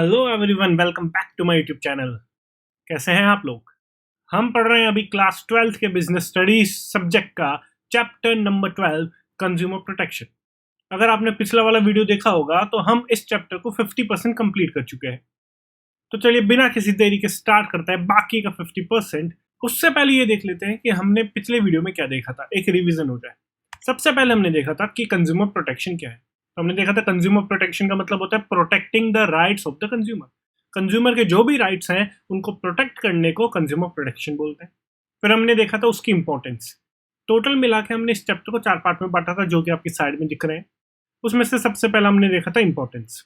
Hello everyone, welcome back to my YouTube channel. कैसे हैं आप लोग? हम पढ़ रहे हैं अभी क्लास 12th के बिजनेस स्टडीज सब्जेक्ट का चैप्टर नंबर 12 कंज्यूमर प्रोटेक्शन। अगर आपने पिछला वाला वीडियो देखा होगा तो हम इस चैप्टर को 50% कंप्लीट कर चुके हैं। तो चलिए बिना किसी देरी के स्टार्ट करते हैं बाकी का 50%। उससे पहले ये देख लेते हैं कि हमने पिछले वीडियो में क्या देखा था, एक रिवीजन हो जाए। सबसे पहले हमने देखा था कि कंज्यूमर प्रोटेक्शन क्या है। तो हमने देखा था कंज्यूमर प्रोटेक्शन का मतलब होता है protecting the rights of the consumer. Consumer के जो भी राइट्स हैं उनको प्रोटेक्ट करने को कंज्यूमर प्रोटेक्शन बोलते हैं। फिर हमने देखा था उसकी इंपॉर्टेंस। टोटल मिला के हमने इस चैप्टर को 4 पार्ट में बांटा था, जो कि आपकी साइड में दिख रहे हैं। उसमें से सबसे पहला हमने देखा था इंपॉर्टेंस।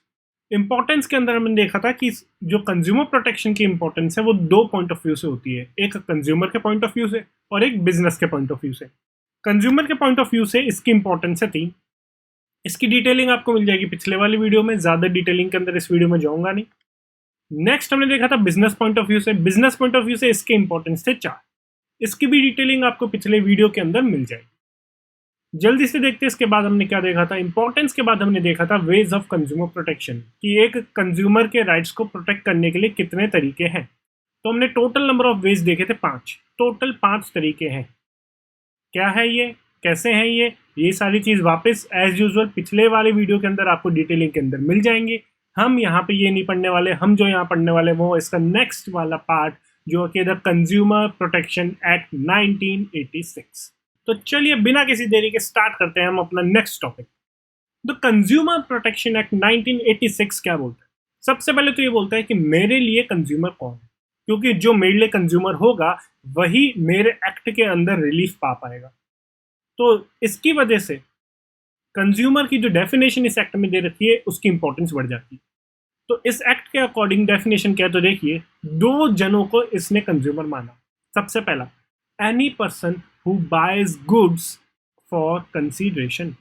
इंपॉर्टेंस के अंदर हमने देखा था कि जो कंज्यूमर प्रोटेक्शन की इंपॉर्टेंस है वो 2 पॉइंट ऑफ व्यू से होती है, एक कंज्यूमर के पॉइंट ऑफ व्यू से और एक बिजनेस के पॉइंट ऑफ व्यू से। कंज्यूमर के पॉइंट ऑफ व्यू से इसकी इंपॉर्टेंस है 3। इसकी डिटेलिंग आपको मिल जाएगी पिछले वाली वीडियो में, ज्यादा डिटेलिंग के अंदर इस वीडियो में जाऊंगा नहीं। नेक्स्ट हमने देखा था बिजनेस पॉइंट ऑफ व्यू से। बिजनेस पॉइंट ऑफ व्यू से इसके इंपॉर्टेंस थे 4। इसकी भी डिटेलिंग आपको पिछले वीडियो के अंदर मिल जाएगी। जल्दी से देखते हैं इसके बाद हमने क्या देखा था। इंपॉर्टेंस के बाद हमने देखा था वेज ऑफ कंज्यूमर प्रोटेक्शन, कि एक कंज्यूमर के राइट्स को प्रोटेक्ट करने के लिए कितने तरीके हैं। तो हमने टोटल नंबर ऑफ वेज देखे थे 5। टोटल 5 तरीके हैं। क्या है ये, कैसे हैं ये सारी चीज वापस एज यूजुअल पिछले वाले वीडियो के अंदर आपको डिटेलिंग के अंदर मिल जाएंगे। हम यहाँ पे ये नहीं पढ़ने वाले। हम जो यहाँ पढ़ने वाले वो इसका नेक्स्ट वाला पार्ट, जो कि द कंज्यूमर प्रोटेक्शन एक्ट 1986। तो चलिए बिना किसी देरी के स्टार्ट करते हैं हम अपना next topic. The consumer protection act 1986 क्या बोलता है? सबसे पहले तो ये बोलता है कि मेरे लिए कंज्यूमर कौन है, क्योंकि जो मेरे लिए कंज्यूमर होगा वही मेरे एक्ट के अंदर रिलीफ पा पाएगा। तो इसकी वजह से कंज्यूमर की जो डेफिनेशन इस एक्ट में दे रखी है उसकी इंपॉर्टेंस बढ़ जाती है। तो इस एक्ट के अकॉर्डिंग डेफिनेशन क्या है, तो देखिए 2 जनों को इसने कंज्यूमर माना। सबसे पहला, any person who buys goods for consideration.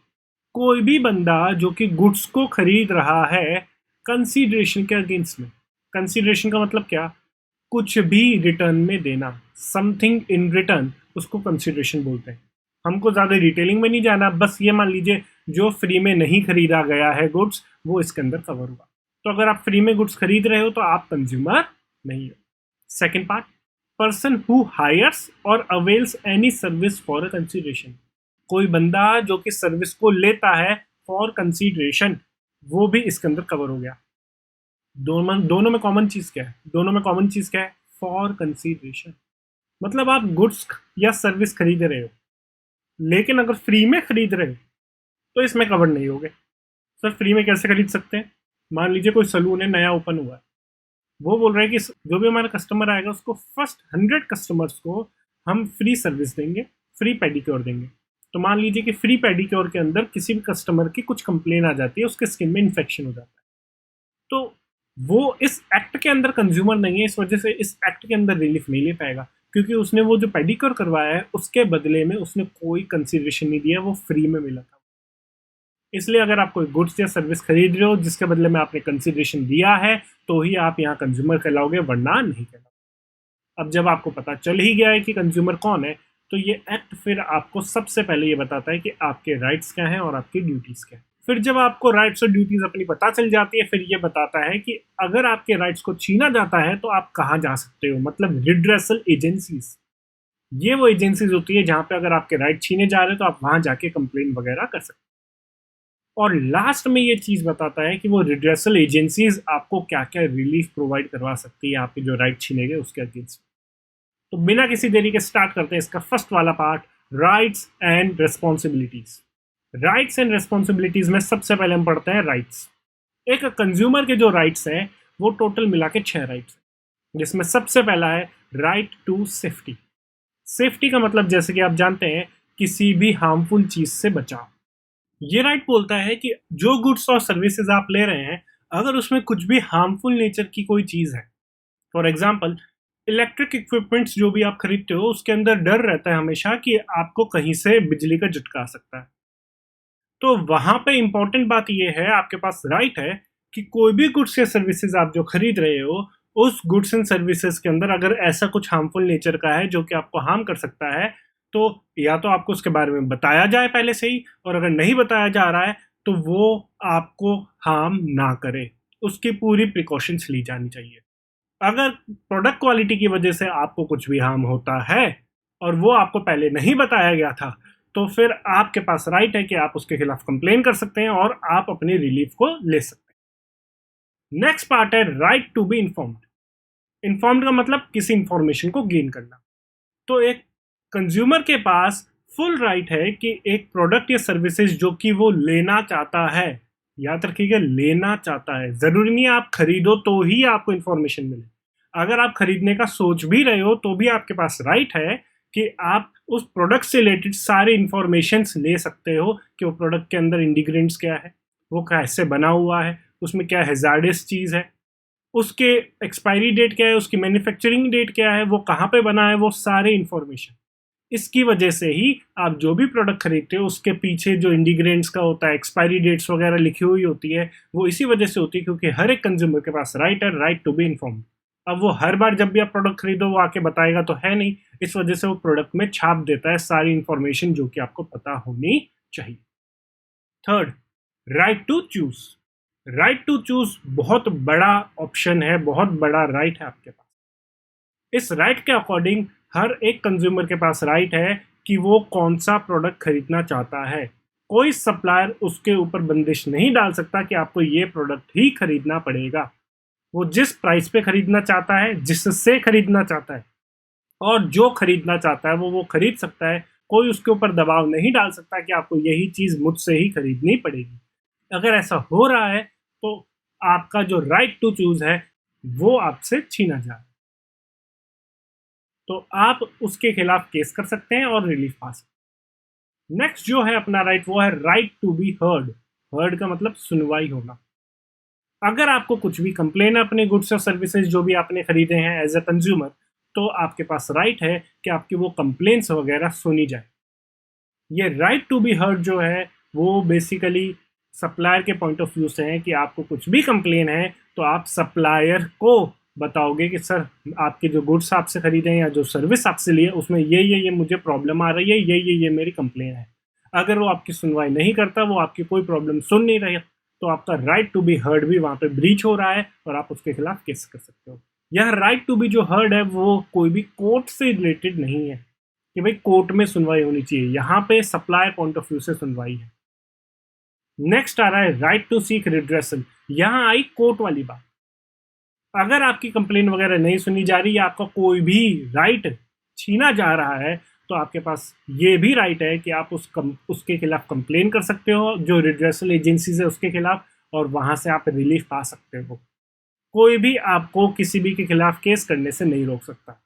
कोई भी बंदा जो कि गुड्स को खरीद रहा है कंसीडरेशन के अगेंस्ट में। कंसीडरेशन का मतलब क्या? कुछ भी रिटर्न में देना, समथिंग इन रिटर्न, उसको कंसीडरेशन बोलते हैं। हमको ज़्यादा डिटेलिंग में नहीं जाना, बस ये मान लीजिए जो फ्री में नहीं खरीदा गया है गुड्स वो इसके अंदर कवर हुआ। तो अगर आप फ्री में गुड्स खरीद रहे हो तो आप कंज्यूमर नहीं हो। Second part, person who hires और avails any service for a consideration. कोई बंदा जो कि सर्विस को लेता है फॉर कंसीडरेशन, वो भी इसके अंदर कवर हो गया। दोनों में कॉमन चीज क्या है? दोनों में कॉमन चीज क्या है? For consideration. मतलब आप गुड्स या सर्विस खरीद रहे हो, लेकिन अगर फ्री में खरीद रहे हो तो इसमें कवर नहीं होगे। सर फ्री में कैसे खरीद सकते हैं? मान लीजिए कोई सलून है, नया ओपन हुआ है, वो बोल रहा है कि जो भी हमारा कस्टमर आएगा उसको फर्स्ट 100 कस्टमर्स को हम फ्री सर्विस देंगे, फ्री पेडिक्योर देंगे। तो मान लीजिए कि फ्री पेडिक्योर के अंदर किसी भी कस्टमर की कुछ कंप्लेन आ जाती है, उसके स्किन में इन्फेक्शन हो जाता है, तो वो इस एक्ट के अंदर कंज्यूमर नहीं है, इस वजह से इस एक्ट के अंदर रिलीफ नहीं ले पाएगा, क्योंकि उसने वो जो पेडिक्योर करवाया है उसके बदले में उसने कोई कंसीडरेशन नहीं दिया, वो फ्री में मिला था। इसलिए अगर आप कोई गुड्स या सर्विस खरीद रहे हो जिसके बदले में आपने कंसीडरेशन दिया है तो ही आप यहाँ कंज्यूमर कहलाओगे, वरना नहीं कहलाओगे। अब जब आपको पता चल ही गया है कि कंज्यूमर कौन है, तो ये एक्ट फिर आपको सबसे पहले ये बताता है कि आपके राइट्स क्या हैं और आपकी ड्यूटीज क्या हैं। फिर जब आपको राइट्स और ड्यूटीज अपनी पता चल जाती है, फिर ये बताता है कि अगर आपके राइट्स को छीना जाता है तो आप कहाँ जा सकते हो, मतलब रिड्रेसल एजेंसीज। ये वो एजेंसीज होती है जहाँ पे अगर आपके राइट छीने जा रहे हो तो आप वहां जाके कंप्लेन वगैरह कर सकते हो। और लास्ट में ये चीज बताता है कि वो रिड्रेसल एजेंसीज आपको क्या क्या रिलीफ प्रोवाइड करवा सकती है आपके जो राइट छीने गए उसके अगेंस्ट। तो बिना किसी देरी के स्टार्ट करते हैं इसका फर्स्ट वाला part, rights and responsibilities. Rights and responsibilities में सबसे पहले हम पढ़ते हैं राइट्स। एक कंज्यूमर के जो राइट्स हैं वो टोटल मिला के 6 राइट्स हैं, जिसमें सबसे पहला है राइट टू सेफ्टी। सेफ्टी का मतलब जैसे कि आप जानते हैं किसी भी हार्मफुल चीज से बचाव। ये राइट बोलता है कि जो गुड्स और सर्विसेज आप ले रहे हैं, अगर उसमें कुछ भी हार्मफुल नेचर की कोई चीज है, फॉर एग्जाम्पल इलेक्ट्रिक इक्विपमेंट्स जो भी आप खरीदते हो उसके अंदर डर रहता है हमेशा कि आपको कहीं से बिजली का झटका आ सकता है, तो वहां पे इंपॉर्टेंट बात यह है, आपके पास राइट है कि कोई भी गुड्स या सर्विसेज आप जो खरीद रहे हो, उस गुड्स एंड सर्विसेज के अंदर अगर ऐसा कुछ हार्मफुल नेचर का है जो कि आपको हार्म कर सकता है, तो या तो आपको उसके बारे में बताया जाए पहले से ही, और अगर नहीं बताया जा रहा है तो वो आपको हार्म ना करे, उसकी पूरी प्रिकॉशंस ली जानी चाहिए। अगर प्रोडक्ट क्वालिटी की वजह से आपको कुछ भी हार्म होता है और वो आपको पहले नहीं बताया गया था, तो फिर आपके पास राइट है कि आप उसके खिलाफ कंप्लेन कर सकते हैं और आप अपनी रिलीफ को ले सकते हैं। नेक्स्ट पार्ट है right to be informed. Informed का मतलब किसी इंफॉर्मेशन को गेन करना। तो एक कंज्यूमर के पास फुल राइट है कि एक प्रोडक्ट या सर्विसेज जो कि वो लेना चाहता है, याद रखिएगा लेना चाहता है, जरूरी नहीं आप खरीदो तो ही आपको इंफॉर्मेशन मिले। अगर आप खरीदने का सोच भी रहे हो तो भी आपके पास राइट है कि आप उस प्रोडक्ट से रिलेटेड सारे इंफॉर्मेशन ले सकते हो कि वो प्रोडक्ट के अंदर इंग्रेडिएंट्स क्या है, वो कैसे बना हुआ है, उसमें क्या हैजार्डस चीज़ है, उसके एक्सपायरी डेट क्या है, उसकी मैन्युफैक्चरिंग डेट क्या है, वो कहाँ पे बना है, वो सारे इंफॉर्मेशन। इसकी वजह से ही आप जो भी प्रोडक्ट खरीदते हो उसके पीछे जो इंग्रेडिएंट्स का होता है, एक्सपायरी डेट्स वगैरह लिखी हुई होती है, वो इसी वजह से होती है क्योंकि हर एक कंज्यूमर के पास राइट है, राइट टू बी इन्फॉर्म्ड। अब वो हर बार जब भी आप प्रोडक्ट खरीदो वो आके बताएगा तो है नहीं, इस वजह से वो प्रोडक्ट में छाप देता है सारी इंफॉर्मेशन जो कि आपको पता होनी चाहिए। Third, right to choose. Right to choose बहुत बड़ा ऑप्शन है, बहुत बड़ा राइट है आपके पास। इस राइट के अकॉर्डिंग हर एक कंज्यूमर के पास राइट है कि वो कौन सा प्रोडक्ट खरीदना चाहता है। कोई सप्लायर उसके ऊपर बंदिश नहीं डाल सकता कि आपको ये प्रोडक्ट ही खरीदना पड़ेगा। वो जिस प्राइस पे खरीदना चाहता है, जिससे खरीदना चाहता है और जो खरीदना चाहता है वो खरीद सकता है। कोई उसके ऊपर दबाव नहीं डाल सकता कि आपको यही चीज़ मुझसे ही खरीदनी पड़ेगी। अगर ऐसा हो रहा है तो आपका जो राइट टू चूज है वो आपसे छीना जा रहा है, तो आप उसके खिलाफ केस कर सकते हैं और रिलीफ पा सकते हैं। नेक्स्ट जो है अपना राइट वो है right to be heard. Heard का मतलब सुनवाई होना। अगर आपको कुछ भी कंप्लेन है अपने गुड्स और सर्विसेज जो भी आपने खरीदे हैं एज अ कंज्यूमर, तो आपके पास राइट है कि आपकी वो कंप्लेंट्स वगैरह सुनी जाए। ये राइट टू बी हर्ड जो है वो बेसिकली सप्लायर के पॉइंट ऑफ व्यू से है कि आपको कुछ भी कंप्लेन है तो आप सप्लायर को बताओगे कि सर आपके जो गुड्स आपसे खरीदे हैं या जो सर्विस आपसे लिए उसमें ये मुझे प्रॉब्लम आ रही है, ये मेरी कंप्लेन है। अगर वो आपकी सुनवाई नहीं करता, वो आपकी कोई प्रॉब्लम सुन नहीं रहा, तो आपका राइट टू बी हर्ड भी वहाँ पे ब्रीच हो रहा है और आप उसके खिलाफ केस कर सकते हो। यह राइट टू बी जो हर्ड है वो कोई भी कोर्ट से रिलेटेड नहीं है कि भाई कोर्ट में सुनवाई होनी चाहिए, यहाँ पे सप्लायर पॉइंट ऑफ व्यू से सुनवाई है। नेक्स्ट आ रहा है राइट टू सीक रिड्रेसल। यहाँ आई कोर्ट वाली बात। अगर आपकी कंप्लेन वगैरह नहीं सुनी जा रही या आपका कोई भी राइट छीना जा रहा है, तो आपके पास ये भी राइट है कि आप उसके खिलाफ कंप्लेन कर सकते हो, जो रिड्रेसल एजेंसीज है उसके खिलाफ, और वहां से आप रिलीफ पा सकते हो। कोई भी आपको किसी भी के खिलाफ केस करने से नहीं रोक सकता।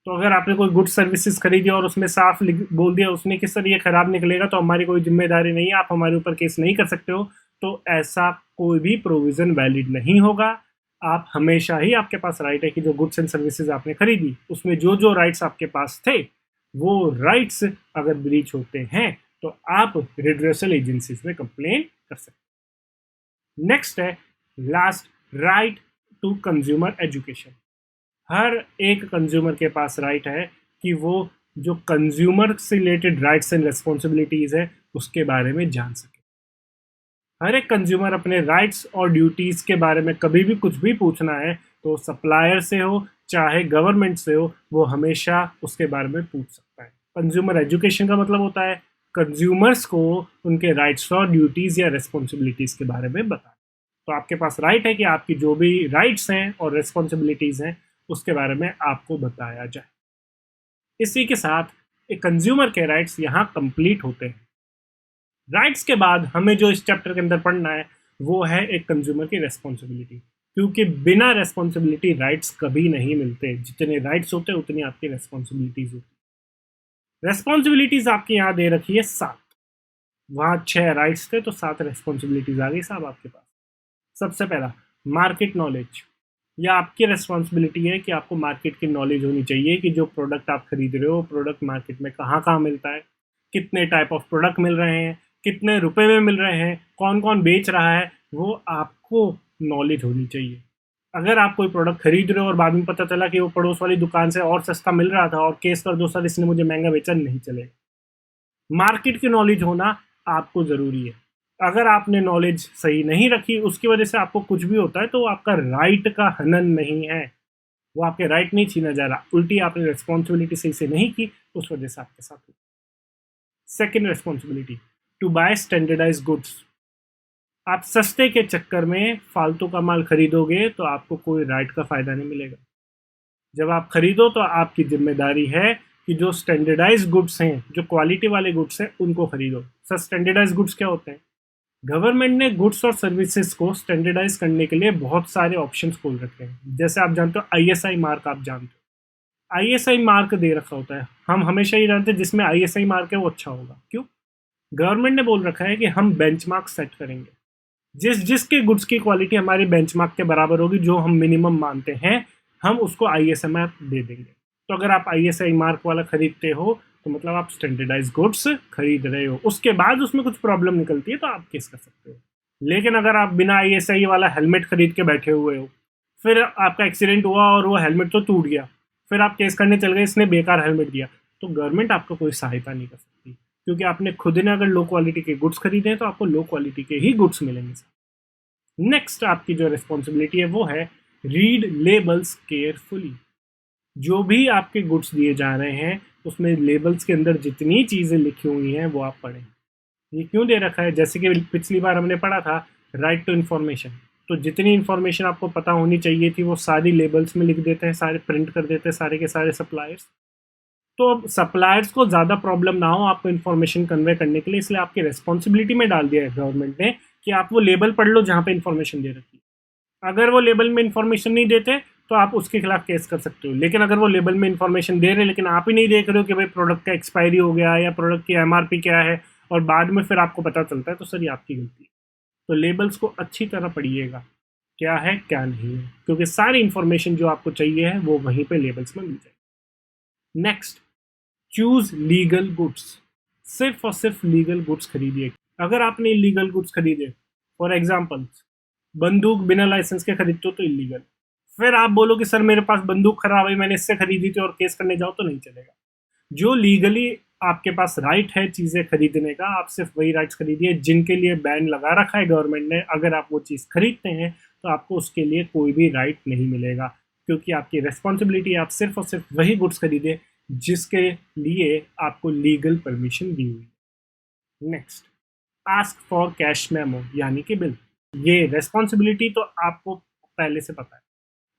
तो अगर आपने कोई गुड सर्विसेज खरीदी और उसमें साफ बोल दिया उसने कि सर ये खराब निकलेगा तो हमारी कोई जिम्मेदारी नहीं है, आप हमारे ऊपर केस नहीं कर सकते हो, तो ऐसा कोई भी प्रोविजन वैलिड नहीं होगा। आप हमेशा ही आपके पास राइट है कि जो गुड्स एंड सर्विसेज आपने खरीदी उसमें जो जो राइट्स आपके पास थे वो राइट्स अगर ब्रीच होते हैं तो आप रिड्रेसल एजेंसीज में कंप्लेन कर सकते हैं। नेक्स्ट है last, right to consumer education. हर एक कंज्यूमर के पास राइट है कि वो जो कंज्यूमर से रिलेटेड राइट्स एंड रिस्पॉन्सिबिलिटीज है उसके बारे में जान सके। हर एक कंज्यूमर अपने राइट्स और ड्यूटीज के बारे में कभी भी कुछ भी पूछना है तो सप्लायर से हो चाहे गवर्नमेंट से हो, वो हमेशा उसके बारे में पूछ सकता है। कंज्यूमर एजुकेशन का मतलब होता है कंज्यूमर्स को उनके राइट्स और ड्यूटीज या रिस्पॉन्सिबिलिटीज के बारे में बताना। तो आपके पास राइट है कि आपकी जो भी राइट्स हैं और रिस्पॉन्सिबिलिटीज हैं उसके बारे में आपको बताया जाए। इसी के साथ एक कंज्यूमर के राइट्स यहाँ कंप्लीट होते हैं। राइट्स के बाद हमें जो इस चैप्टर के अंदर पढ़ना है वो है एक कंज्यूमर की रेस्पॉन्सिबिलिटी, क्योंकि बिना रेस्पॉन्सिबिलिटी राइट्स कभी नहीं मिलते। जितने राइट्स होते हैं उतनी आपकी रेस्पॉन्सिबिलिटीज होती। रेस्पॉन्सिबिलिटीज आपकी यहाँ दे रखी है 7, वहाँ 6 राइट्स थे तो 7 रेस्पॉन्सिबिलिटीज आ गई साहब आपके पास। सबसे पहला मार्केट नॉलेज। यह आपकी रेस्पॉन्सिबिलिटी है कि आपको मार्केट की नॉलेज होनी चाहिए कि जो प्रोडक्ट आप खरीद रहे हो प्रोडक्ट मार्केट में कहाँ कहाँ मिलता है, कितने टाइप ऑफ प्रोडक्ट मिल रहे हैं, कितने रुपए में मिल रहे हैं, कौन कौन बेच रहा है, वो आपको नॉलेज होनी चाहिए। अगर आप कोई प्रोडक्ट खरीद रहे हो और बाद में पता चला कि वो पड़ोस वाली दुकान से और सस्ता मिल रहा था और केस कर दो सर इसने मुझे महंगा बेचा, नहीं चलेगा। मार्केट की नॉलेज होना आपको ज़रूरी है। अगर आपने नॉलेज सही नहीं रखी, उसकी वजह से आपको कुछ भी होता है, तो आपका राइट का हनन नहीं है, वो आपके राइट नहीं छीना जा रहा, उल्टी आपने रिस्पॉन्सिबिलिटी सही से नहीं की, उस वजह से आपके साथ हुई। Second responsibility, to buy standardize goods. आप सस्ते के चक्कर में फालतू का माल खरीदोगे तो आपको कोई राइट का फायदा नहीं मिलेगा। जब आप खरीदो तो आपकी जिम्मेदारी है कि जो स्टैंडर्डाइज गुड्स हैं, जो क्वालिटी वाले गुड्स हैं, उनको खरीदो। सर स्टैंडर्डाइज गुड्स क्या होते हैं? गवर्नमेंट ने गुड्स और सर्विसेज को स्टैंडर्डाइज करने के लिए बहुत सारे ऑप्शंस खोल रखे हैं। जैसे आप जानते हो आईएसआई मार्क, आप जानते हो आईएसआई मार्क दे रखा होता है। हम हमेशा ही जानते हैं जिसमें आईएसआई मार्क है वो अच्छा होगा। क्यों? गवर्नमेंट ने बोल रखा है कि हम बेंचमार्क सेट करेंगे, जिसके गुड्स की क्वालिटी हमारी बेंचमार्क के बराबर होगी, जो हम मिनिमम मानते हैं, हम उसको आईएसआई मार्क दे देंगे। तो अगर आप आईएसआई मार्क वाला खरीदते हो तो मतलब आप स्टैंडर्डाइज गुड्स खरीद रहे हो। उसके बाद उसमें कुछ प्रॉब्लम निकलती है तो आप केस कर सकते हो। लेकिन अगर आप बिना आईएसआई वाला हेलमेट खरीद के बैठे हुए हो, फिर आपका एक्सीडेंट हुआ और वो हेलमेट तो टूट गया, फिर आप केस करने चल गए इसने बेकार हेलमेट दिया, तो गवर्नमेंट आपको कोई सहायता नहीं कर सकती, क्योंकि आपने खुद ने अगर लो क्वालिटी के गुड्स खरीदे हैं तो आपको लो क्वालिटी के ही गुड्स मिलेंगे। नेक्स्ट आपकी जो रिस्पॉन्सिबिलिटी है वो है रीड लेबल्स केयरफुली। जो भी आपके गुड्स दिए जा रहे हैं उसमें लेबल्स के अंदर जितनी चीज़ें लिखी हुई हैं वो आप पढ़ें। ये क्यों दे रखा है? जैसे कि पिछली बार हमने पढ़ा था राइट टू इन्फॉर्मेशन, तो जितनी इन्फॉर्मेशन आपको पता होनी चाहिए थी वो सारी लेबल्स में लिख देते हैं, सारे प्रिंट कर देते हैं सारे के सारे सप्लायर्स। तो अब सप्लायर्स को ज़्यादा प्रॉब्लम ना हो आपको इन्फॉर्मेशन कन्वे करने के लिए, इसलिए आपकी रिस्पॉन्सिबिलिटी में डाल दिया है गवर्नमेंट ने कि आप वो लेबल पढ़ लो जहाँ पे इन्फॉर्मेशन दे रखी है। अगर वो लेबल में इन्फॉर्मेशन नहीं देते तो आप उसके खिलाफ केस कर सकते हो। लेकिन अगर वो लेबल में इन्फॉर्मेशन दे रहे हैं लेकिन आप ही नहीं देख रहे हो कि भाई प्रोडक्ट का एक्सपायरी हो गया या प्रोडक्ट की एमआरपी क्या है, और बाद में फिर आपको पता चलता है, तो सर ये आपकी गलती है। तो लेबल्स को अच्छी तरह पढ़िएगा, क्या है क्या नहीं है, क्योंकि सारी इन्फॉर्मेशन जो आपको चाहिए है वो वहीं पे लेबल्स में मिल जाएगी। Next, choose legal goods. सिर्फ और सिर्फ लीगल गुड्स खरीदिए। अगर आपने इलीगल गुड्स खरीदे, फॉर एग्जाम्पल बंदूक बिना लाइसेंस के खरीदते हो तो इलीगल, फिर आप बोलो कि सर मेरे पास बंदूक खराब है मैंने इससे खरीदी थी और केस करने जाओ तो नहीं चलेगा। जो लीगली आपके पास राइट है चीज़ें खरीदने का, आप सिर्फ वही राइट्स खरीदिए जिनके लिए बैन लगा रखा है गवर्नमेंट ने। अगर आप वो चीज़ खरीदते हैं तो आपको उसके लिए कोई भी राइट नहीं मिलेगा, क्योंकि आपकी रिस्पॉन्सिबिलिटी आप सिर्फ और सिर्फ वही गुड्स खरीदे जिसके लिए आपको लीगल परमिशन दी हुई है। Next, ask for cash memo यानी कि बिल। ये रिस्पॉन्सिबिलिटी तो आपको पहले से पता है,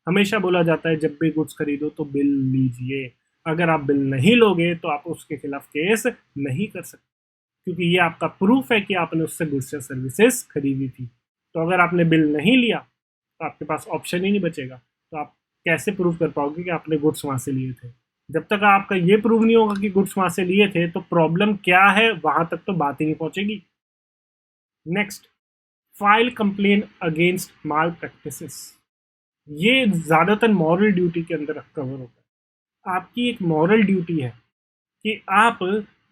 हमेशा बोला जाता है जब भी गुड्स खरीदो तो बिल लीजिए। अगर आप बिल नहीं लोगे तो आप उसके खिलाफ केस नहीं कर सकते, क्योंकि ये आपका प्रूफ है कि आपने उससे गुड्स या सर्विसेज खरीदी थी। तो अगर आपने बिल नहीं लिया तो आपके पास ऑप्शन ही नहीं बचेगा, तो आप कैसे प्रूव कर पाओगे कि आपने गुड्स वहाँ से लिए थे? जब तक आपका ये प्रूव नहीं होगा कि गुड्स वहाँ से लिए थे तो प्रॉब्लम क्या है वहाँ तक तो बात ही नहीं पहुँचेगी। नेक्स्ट, फाइल कंप्लेन अगेंस्ट माल प्रैक्टिसेस। ये ज़्यादातर मॉरल ड्यूटी के अंदर कवर होता है। आपकी एक मॉरल ड्यूटी है कि आप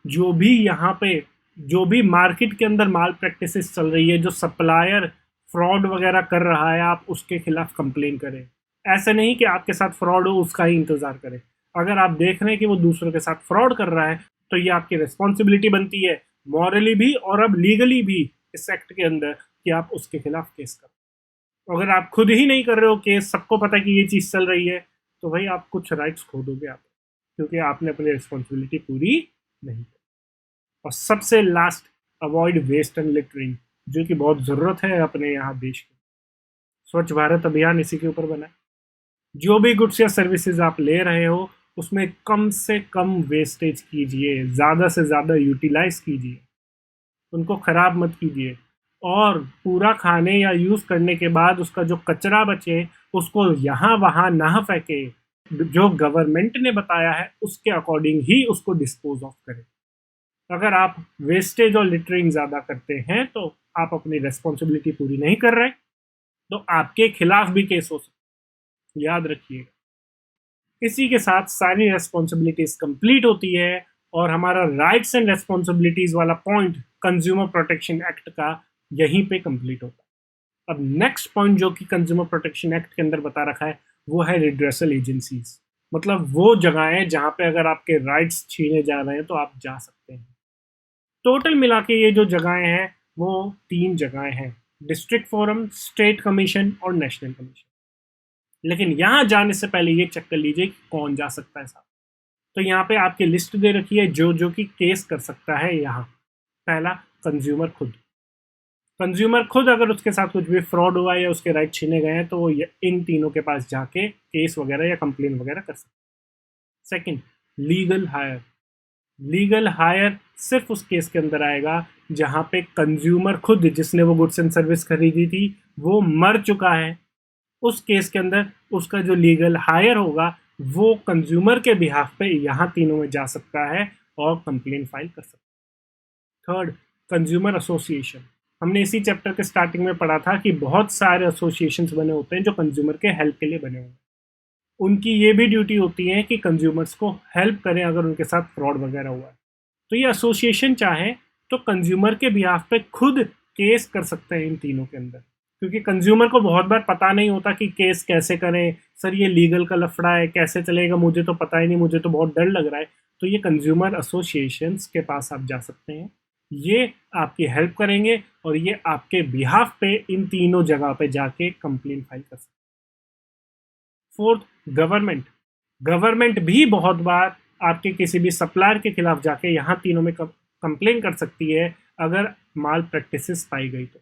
जो भी यहाँ पे जो भी मार्केट के अंदर माल प्रैक्टिसेस चल रही है, जो सप्लायर फ्रॉड वगैरह कर रहा है, आप उसके खिलाफ कंप्लेन करें। ऐसा नहीं कि आपके साथ फ्रॉड हो उसका ही इंतज़ार करें। अगर आप देख रहे हैं कि वो दूसरों के साथ फ्रॉड कर रहा है तो ये आपकी रिस्पॉन्सिबिलिटी बनती है, मॉरली भी और अब लीगली भी इस एक्ट के अंदर, कि आप उसके खिलाफ केस करो। अगर आप खुद ही नहीं कर रहे हो केस, सबको पता है कि ये चीज़ चल रही है, तो भाई आप कुछ राइट्स खो दोगे आप, क्योंकि आपने अपनी रिस्पॉन्सिबिलिटी पूरी नहीं की। और सबसे last, avoid waste and littering, जो कि बहुत ज़रूरत है अपने यहाँ देश की। स्वच्छ भारत अभियान इसी के ऊपर बना है। जो भी गुड्स या सर्विसेज आप ले रहे हो उसमें कम से कम वेस्टेज कीजिए, ज़्यादा से ज़्यादा यूटिलाइज कीजिए, उनको ख़राब मत कीजिए। और पूरा खाने या यूज़ करने के बाद उसका जो कचरा बचे उसको यहाँ वहाँ ना फेंके, जो गवर्नमेंट ने बताया है उसके अकॉर्डिंग ही उसको डिस्पोज ऑफ करें। अगर आप वेस्टेज और लिटरिंग ज़्यादा करते हैं तो आप अपनी रिस्पॉन्सिबिलिटी पूरी नहीं कर रहे, तो आपके खिलाफ भी केस हो सकता है, याद रखिएगा। इसी के साथ सारी रिस्पॉन्सिबिलिटीज़ कंप्लीट होती है और हमारा राइट्स एंड रिस्पॉन्सिबिलिटीज़ वाला पॉइंट कंज्यूमर प्रोटेक्शन एक्ट का यहीं पे कंप्लीट होता है। अब नेक्स्ट पॉइंट जो कि कंज्यूमर प्रोटेक्शन एक्ट के अंदर बता रखा है वो है रिड्रेसल एजेंसीज, मतलब वो जगहें जहाँ पे अगर आपके राइट्स छीने जा रहे हैं तो आप जा सकते हैं। टोटल मिला के ये जो जगहें हैं वो 3 जगहें हैं, डिस्ट्रिक्ट फोरम, स्टेट कमीशन और नेशनल कमीशन। लेकिन यहाँ जाने से पहले ये चेक कर लीजिए कि कौन जा सकता है साहब। तो यहाँ पे आपकी लिस्ट दे रखी है जो जो कि केस कर सकता है। यहाँ पहला, कंज्यूमर खुद। कंज्यूमर खुद अगर उसके साथ कुछ भी फ्रॉड हुआ है या उसके राइट छीने गए हैं तो वो इन तीनों के पास जाके केस वगैरह या कंप्लेन वगैरह कर सकते हैं। Second, legal higher. Legal higher सिर्फ उस केस के अंदर आएगा जहां पे कंज्यूमर खुद, जिसने वो गुड्स एंड सर्विस खरीदी थी, वो मर चुका है। उस केस के अंदर उसका जो लीगल हायर होगा वो कंज्यूमर के बिहाफ पे यहाँ तीनों में जा सकता है और कंप्लेन फाइल कर सकता है। Third, consumer association. हमने इसी चैप्टर के स्टार्टिंग में पढ़ा था कि बहुत सारे एसोसिएशंस बने होते हैं जो कंज्यूमर के हेल्प के लिए बने हुए हैं। उनकी ये भी ड्यूटी होती है कि कंज्यूमर्स को हेल्प करें अगर उनके साथ फ्रॉड वगैरह हुआ है। तो ये एसोसिएशन चाहे तो कंज्यूमर के बिहाफ पे खुद केस कर सकते हैं इन तीनों के अंदर, क्योंकि कंज्यूमर को बहुत बार पता नहीं होता कि केस कैसे करें। सर ये लीगल का लफड़ा है, कैसे चलेगा, मुझे तो पता ही नहीं, मुझे तो बहुत डर लग रहा है। तो ये कंज्यूमर एसोसिएशंस के पास आप जा सकते हैं, ये आपकी हेल्प करेंगे और ये आपके बिहाफ पे इन तीनों जगह पे जाके कंप्लेन फाइल कर सकते हैं। Fourth, government. गवर्नमेंट भी बहुत बार आपके किसी भी सप्लायर के खिलाफ जाके यहाँ तीनों में कंप्लेन कर सकती है अगर माल प्रैक्टिसेस पाई गई तो।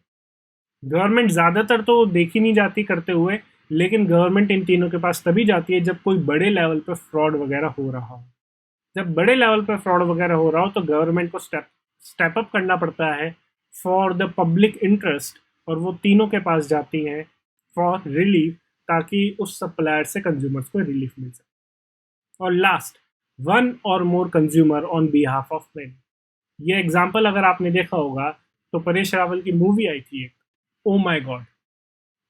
गवर्नमेंट ज़्यादातर तो देखी नहीं जाती करते हुए, लेकिन गवर्नमेंट इन तीनों के पास तभी जाती है जब कोई बड़े लेवल पर फ्रॉड वगैरह हो रहा हो। जब बड़े लेवल पर फ्रॉड वगैरह हो रहा हो तो गवर्नमेंट को स्टेप अप करना पड़ता है फॉर द पब्लिक इंटरेस्ट, और वो तीनों के पास जाती हैं फॉर रिलीफ, ताकि उस सप्लायर से कंज्यूमर्स को रिलीफ मिल सके। और लास्ट, वन और more consumer on behalf of many. ये एग्जाम्पल अगर आपने देखा होगा तो परेश रावल की मूवी आई थी एक, ओ माई गॉड।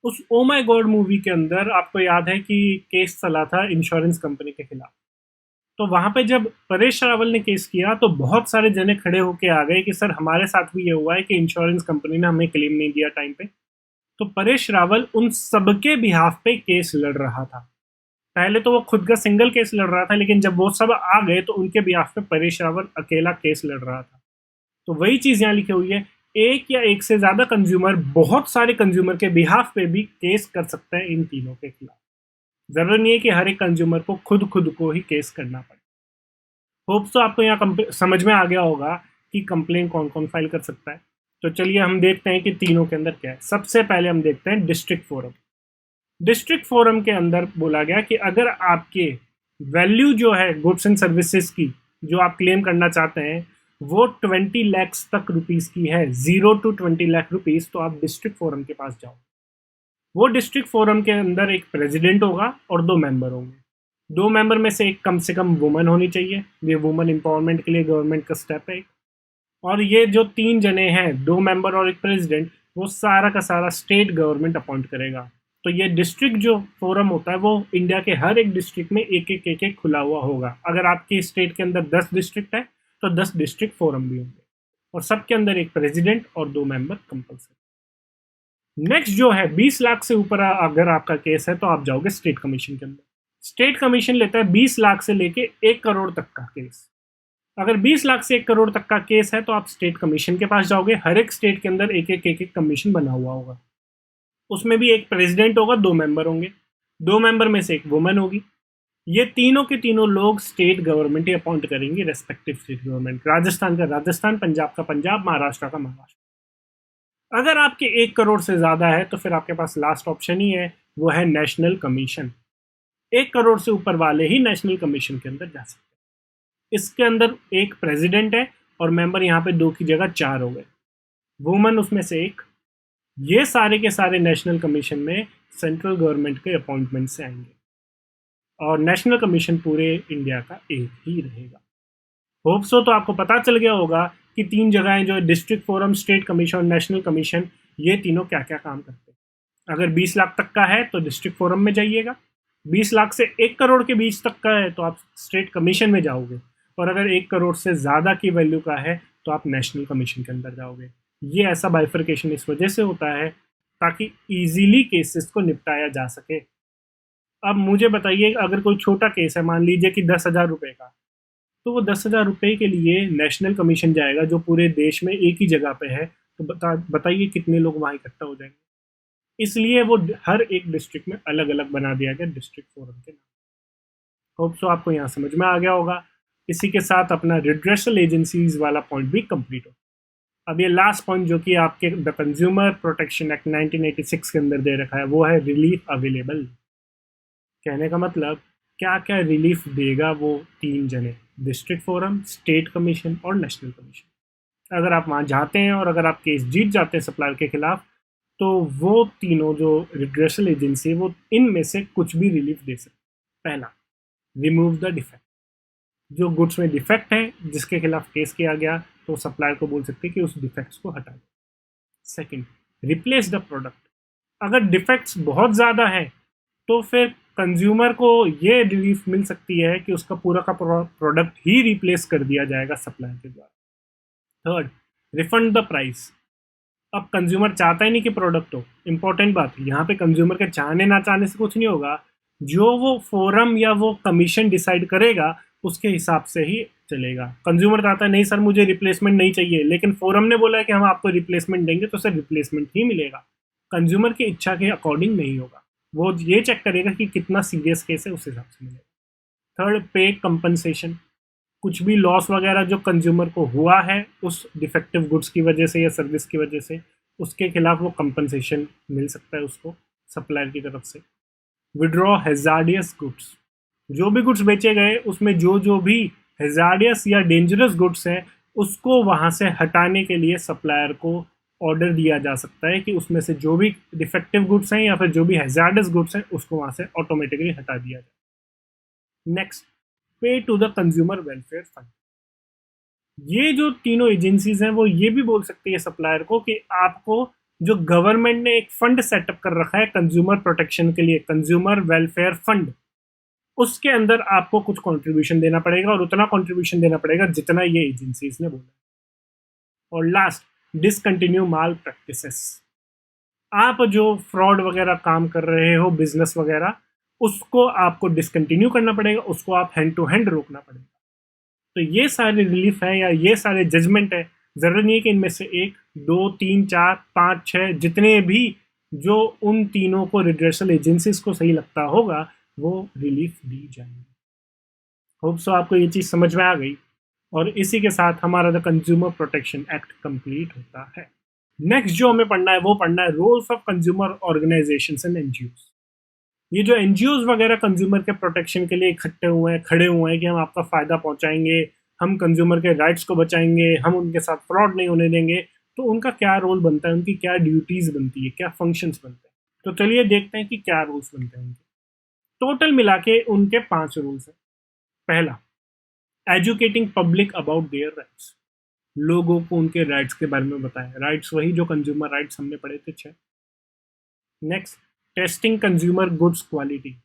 उस ओ माई गॉड मूवी के अंदर आपको याद है कि केस चला था इंश्योरेंस कंपनी के खिलाफ। तो वहां पे जब परेश रावल ने केस किया तो बहुत सारे जने खड़े होके आ गए कि सर हमारे साथ भी ये हुआ है कि इंश्योरेंस कंपनी ने हमें क्लेम नहीं दिया टाइम पे। तो परेश रावल उन सबके बिहाफ पे केस लड़ रहा था। पहले तो वो खुद का सिंगल केस लड़ रहा था, लेकिन जब वो सब आ गए तो उनके बिहाफ पे परेश रावल अकेला केस लड़ रहा था। तो वही चीज यहाँ लिखी हुई है, एक या एक से ज्यादा कंज्यूमर बहुत सारे कंज्यूमर के बिहाफ पे भी केस कर सकते हैं इन तीनों के खिलाफ। जरूरी नहीं है कि हर एक कंज्यूमर को खुद को ही केस करना पड़े। होप्स तो आपको यहाँ समझ में आ गया होगा कि कंप्लेन कौन कौन फाइल कर सकता है। तो चलिए हम देखते हैं कि तीनों के अंदर क्या है। सबसे पहले हम देखते हैं डिस्ट्रिक्ट फोरम। डिस्ट्रिक्ट फोरम के अंदर बोला गया कि अगर आपके वैल्यू जो है गुड्स एंड सर्विसेज की जो आप क्लेम करना चाहते हैं वो 20 लाख तक रुपीस की है, 0 to 20 लाख रुपीस, तो आप डिस्ट्रिक्ट फोरम के पास जाओ। वो डिस्ट्रिक्ट फोरम के अंदर एक प्रेसिडेंट होगा और 2 मेंबर होंगे। 2 मेंबर में से एक कम से कम वुमन होनी चाहिए, ये वुमन एम्पावरमेंट के लिए गवर्नमेंट का स्टेप है। और ये जो 3 जने हैं, 2 मेंबर और एक प्रेसिडेंट, वो सारा का सारा स्टेट गवर्नमेंट अपॉइंट करेगा। तो ये डिस्ट्रिक्ट जो फोरम होता है वो इंडिया के हर एक डिस्ट्रिक्ट में एक खुला हुआ होगा। अगर आपके स्टेट के अंदर 10 डिस्ट्रिक्ट है तो 10 डिस्ट्रिक्ट फोरम भी होंगे, और सबके अंदर एक प्रेसिडेंट और 2 मेंबर कंपल्सरी। नेक्स्ट जो है 20 लाख से ऊपर अगर आपका केस है तो आप जाओगे स्टेट कमीशन के अंदर। स्टेट कमीशन लेता है 20 लाख से लेके 1 करोड़ तक का केस। अगर 20 लाख से 1 करोड़ तक का केस है तो आप स्टेट कमीशन के पास जाओगे। हर एक स्टेट के अंदर एक कमीशन बना हुआ होगा, उसमें भी एक प्रेसिडेंट होगा, 2 मेंबर होंगे, 2 मेंबर में से एक वुमन होगी। ये तीनों के तीनों लोग स्टेट गवर्नमेंट ही अपॉइंट करेंगे, रेस्पेक्टिव स्टेट गवर्नमेंट। राजस्थान का राजस्थान, पंजाब का पंजाब, महाराष्ट्र का महाराष्ट्र। अगर आपके 1 करोड़ से ज्यादा है तो फिर आपके पास लास्ट ऑप्शन ही है, वो है नेशनल कमीशन। 1 करोड़ से ऊपर वाले ही नेशनल कमीशन के अंदर जा सकते हैं। इसके अंदर एक प्रेसिडेंट है और मेंबर यहाँ पे 2 की जगह 4 हो गए, वुमन उसमें से एक। ये सारे के सारे नेशनल कमीशन में सेंट्रल गवर्नमेंट के अपॉइंटमेंट से आएंगे, और नेशनल कमीशन पूरे इंडिया का एक ही रहेगा। होप सो तो आपको पता चल गया होगा कि 3 जगहें जो डिस्ट्रिक्ट फोरम, स्टेट कमीशन और नेशनल कमीशन, ये तीनों क्या क्या काम करते हैं। अगर 20 लाख तक का है तो डिस्ट्रिक्ट फोरम में जाइएगा, 20 लाख से 1 करोड़ के बीच तक का है तो आप स्टेट कमीशन में जाओगे, और अगर 1 करोड़ से ज़्यादा की वैल्यू का है तो आप नेशनल कमीशन के अंदर जाओगे। ये ऐसा बाइफर्केशन इस वजह से होता है ताकि ईजीली केसेस को निपटाया जा सके। अब मुझे बताइए, अगर कोई छोटा केस है, मान लीजिए कि 10,000 रुपये का, तो वो 10,000 रुपये के लिए नेशनल कमीशन जाएगा जो पूरे देश में एक ही जगह पे है, तो बताइए कितने लोग वहाँ इकट्ठा हो जाएंगे। इसलिए वो हर एक डिस्ट्रिक्ट में अलग अलग बना दिया गया डिस्ट्रिक्ट फोरम के नाम। होप सो आपको यहाँ समझ में आ गया होगा। इसी के साथ अपना रिड्रेसल एजेंसीज वाला पॉइंट भी कंप्लीट हो। अब ये लास्ट पॉइंट जो कि आपके द कंज्यूमर प्रोटेक्शन एक्ट 1986 के अंदर दे रखा है वो है रिलीफ अवेलेबल। कहने का मतलब क्या क्या रिलीफ देगा वो तीन जने, डिस्ट्रिक्ट फोरम, स्टेट कमीशन और नेशनल कमीशन। अगर आप वहाँ जाते हैं और अगर आप केस जीत जाते हैं सप्लायर के खिलाफ, तो वो तीनों जो रिड्रेसल एजेंसी है वो इनमें से कुछ भी रिलीफ दे सकते। पहला, रिमूव द डिफेक्ट। जो गुड्स में डिफेक्ट है जिसके खिलाफ केस किया गया तो सप्लायर को बोल सकते हैं कि उस डिफेक्ट्स को हटा दे। Second, replace the product. अगर डिफेक्ट्स बहुत ज़्यादा है तो फिर कंज्यूमर को ये रिलीफ मिल सकती है कि उसका पूरा का प्रोडक्ट ही रिप्लेस कर दिया जाएगा सप्लायर के द्वारा। Third, refund the price. अब कंज्यूमर चाहता ही नहीं कि प्रोडक्ट हो। इंपॉर्टेंट बात, यहाँ पे कंज्यूमर के चाहने ना चाहने से कुछ नहीं होगा, जो वो फोरम या वो कमीशन डिसाइड करेगा उसके हिसाब से ही चलेगा। कंज्यूमर चाहता है नहीं सर मुझे रिप्लेसमेंट नहीं चाहिए, लेकिन फोरम ने बोला है कि हम आपको रिप्लेसमेंट देंगे तो सर रिप्लेसमेंट ही मिलेगा। कंज्यूमर की इच्छा के अकॉर्डिंग नहीं होगा, वो ये चेक करेगा कि कितना सीरियस केस है उस हिसाब से मिलेगा। थर्ड, पे कंपनसेशन। कुछ भी लॉस वगैरह जो कंज्यूमर को हुआ है उस डिफेक्टिव गुड्स की वजह से या सर्विस की वजह से, उसके खिलाफ वो कंपनसेशन मिल सकता है उसको सप्लायर की तरफ से। Withdraw hazardous goods. जो भी गुड्स बेचे गए उसमें जो भी हैजार्डियस या डेंजरस गुड्स हैं उसको वहाँ से हटाने के लिए सप्लायर को ऑर्डर दिया जा सकता है कि उसमें से जो भी डिफेक्टिव गुड्स हैं या फिर जो भी हैजार्डियस गुड्स हैं उसको वहाँ से ऑटोमेटिकली हटा दिया जाए। Next, pay to the consumer welfare fund. ये जो तीनों एजेंसीज हैं वो ये भी बोल सकती है सप्लायर को कि आपको जो गवर्नमेंट ने एक फंड सेटअप कर रखा है कंज्यूमर प्रोटेक्शन के लिए, कंज्यूमर वेलफेयर फंड, उसके अंदर आपको कुछ कंट्रीब्यूशन देना पड़ेगा और उतना कंट्रीब्यूशन देना पड़ेगा जितना ये एजेंसीज ने बोला। और लास्ट, डिसकंटिन्यू माल प्रैक्टिसेस। आप जो फ्रॉड वगैरह काम कर रहे हो बिजनेस वगैरह, उसको आपको डिसकंटिन्यू करना पड़ेगा, उसको आप हैंड टू हैंड रोकना पड़ेगा। तो ये सारे रिलीफ है या ये सारे जजमेंट है, जरूरी नहीं है कि इनमें से 1, 2, 3, 4, 5, 6 जितने भी जो उन तीनों को रिड्रेसल एजेंसीज को सही लगता होगा वो रिलीफ दी जाएंगे। होप सो आपको ये चीज़ समझ में आ गई। और इसी के साथ हमारा the consumer protection act complete होता है। नेक्स्ट जो हमें पढ़ना है वो पढ़ना है roles of consumer organisations and NGOs. ये जो एनजीओज वगैरह कंज्यूमर के प्रोटेक्शन के लिए इकट्ठे हुए हैं, खड़े हुए हैं कि हम आपका फ़ायदा पहुंचाएंगे, हम कंज्यूमर के राइट्स को बचाएंगे, हम उनके साथ फ्रॉड नहीं होने देंगे, तो उनका क्या रोल बनता है, उनकी क्या ड्यूटीज़ बनती है, क्या फंक्शंस बनते हैं। तो चलिए देखते हैं कि क्या रूल्स बनते हैं उनके। टोटल मिला के उनके 5 रूल्स हैं। पहला, educating public about their rights. लोगों को उनके राइट्स के बारे में बताएं। राइट्स वही जो कंज्यूमर राइट्स हमने पढ़े थे 6। Next, testing consumer goods quality.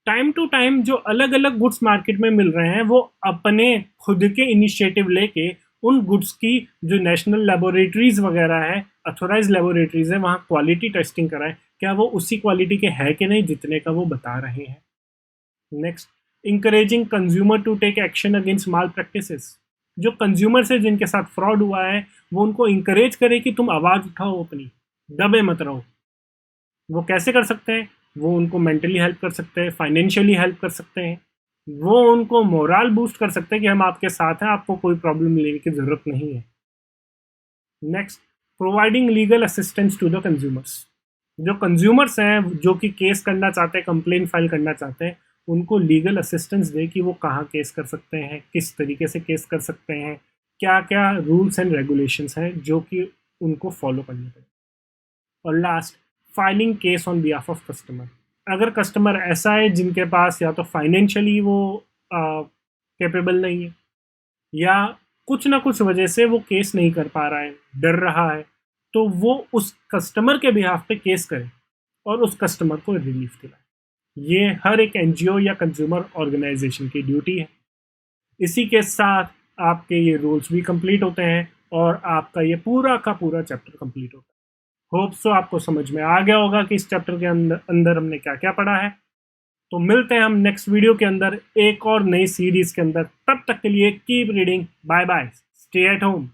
Time to time जो अलग अलग गुड्स मार्केट में मिल रहे हैं वो अपने खुद के इनिशिएटिव लेके उन गुड्स की जो नेशनल लेबोरेटरीज वगैरह है, अथोराइज लेबोरेटरीज है, वहाँ क्वालिटी टेस्टिंग कराएं, क्या वो उसी क्वालिटी के है कि नहीं जितने का वो बता रहे हैं। Next, encouraging consumer to take action against malpractices. जो कंज्यूमर से जिनके साथ फ्रॉड हुआ है वो उनको इंकरेज करे कि तुम आवाज़ उठाओ, अपनी दबे मत रहो। वो कैसे कर सकते हैं? वो उनको मेंटली हेल्प कर सकते हैं, फाइनेंशियली हेल्प कर सकते हैं, वो उनको मोरल बूस्ट कर सकते हैं कि हम आपके साथ हैं, आपको कोई प्रॉब्लम लेने की ज़रूरत नहीं है। Next, providing legal assistance to the consumers. जो कंज्यूमर्स हैं जो कि केस करना चाहते हैं, कंप्लेन फाइल करना चाहते हैं, उनको लीगल असिस्टेंस दे कि वो कहाँ केस कर सकते हैं, किस तरीके से केस कर सकते हैं, क्या क्या रूल्स एंड रेगुलेशंस हैं जो कि उनको फॉलो करने पड़े। और last, filing case on behalf of customer. अगर कस्टमर ऐसा है जिनके पास या तो फाइनेंशियली वो कैपेबल नहीं है या कुछ ना कुछ वजह से वो केस नहीं कर पा रहा है, डर रहा है, तो वो उस कस्टमर के बिहाफ पे केस करे और उस कस्टमर को रिलीफ दिलाए। ये हर एक एनजीओ या कंज्यूमर ऑर्गेनाइजेशन की ड्यूटी है। इसी के साथ आपके ये रूल्स भी कंप्लीट होते हैं और आपका ये पूरा का पूरा चैप्टर कंप्लीट होता है। होप सो आपको समझ में आ गया होगा कि इस चैप्टर के अंदर हमने क्या क्या पढ़ा है। तो मिलते हैं हम नेक्स्ट वीडियो के अंदर एक और नई सीरीज के अंदर। तब तक के लिए keep reading, bye bye, stay at home.